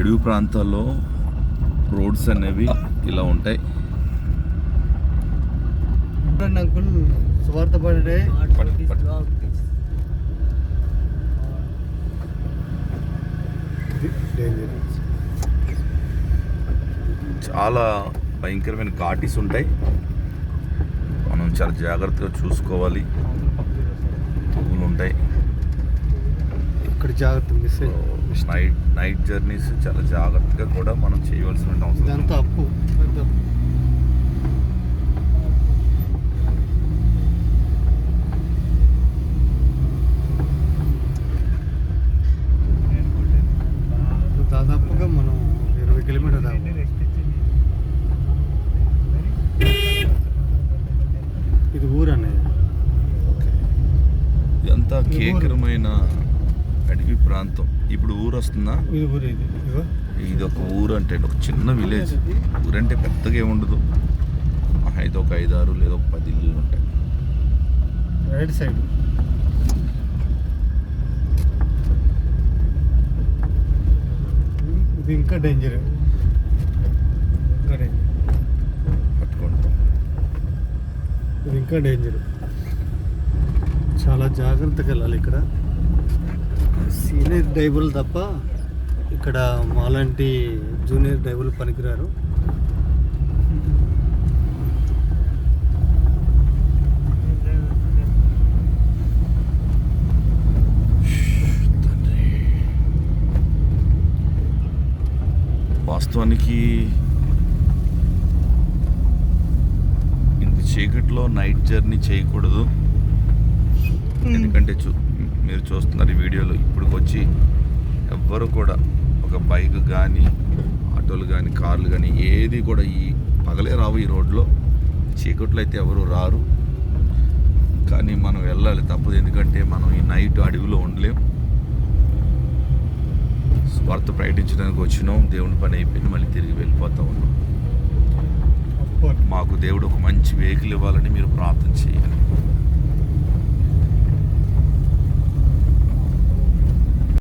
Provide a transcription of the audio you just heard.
అడవి ప్రాంతాల్లో రోడ్స్ అనేవి ఇలా ఉంటాయి. అంకుల్ స్వార్థ పడే చాలా భయంకరమైన ఘాటీస్ ఉంటాయి. మనం చాలా జాగ్రత్తగా చూసుకోవాలి. పువ్వులు ఉంటాయి. ఇక్కడ జాగ్రత్త నైట్ జర్నీస్ చాలా జాగ్రత్తగా కూడా మనం చేయవలసిన అవసరం. ఇదంతా అప్పు. దాదాపుగా మనం 20 కిలోమీటర్ దాకా. ఇది ఊరు అనేది. ఇదంతా కేకరమైన అడవి ప్రాంతం. ఇప్పుడు ఊరు వస్తుందా? ఇది ఊరు. ఇది ఒక ఊరు అంటే ఒక చిన్న విలేజ్. ఊరంటే పెద్దగా ఏముండదు. అయితే ఒక 5-6 లేదా ఒక 10 ఇల్లులు ఉంటాయి. రైట్ సైడ్ ఇది ఇంకా డేంజర్. పట్టుకోండి. ఇది ఇంకా డేంజర్. చాలా జాగ్రత్తగా వెళ్ళాలి. ఇక్కడ సీనియర్ డ్రైవర్లు తప్ప ఇక్కడ మాలాంటి జూనియర్ డ్రైవర్లు పనికిరారు. వాస్తవానికి ఇంత చీకట్లో నైట్ జర్నీ చేయకూడదు. ఎందుకంటే మీరు చూస్తున్నారు ఈ వీడియోలో ఇప్పుడు వచ్చి ఎవ్వరు కూడా ఒక బైక్ కానీ ఆటోలు కానీ కార్లు కానీ ఏది కూడా ఈ పగలే రావు. ఈ రోడ్లో చీకట్లో అయితే ఎవరు రారు. కానీ మనం వెళ్ళాలి, తప్పదు. ఎందుకంటే మనం ఈ నైట్ అడవిలో ఉండలేం. స్వార్థ ప్రకటించడానికి వచ్చినాం. దేవుని పని అయిపోయింది, మళ్ళీ తిరిగి వెళ్ళిపోతా ఉన్నాం. మాకు దేవుడు ఒక మంచి వెహికల్ ఇవ్వాలని మీరు ప్రార్థన చేయాలి.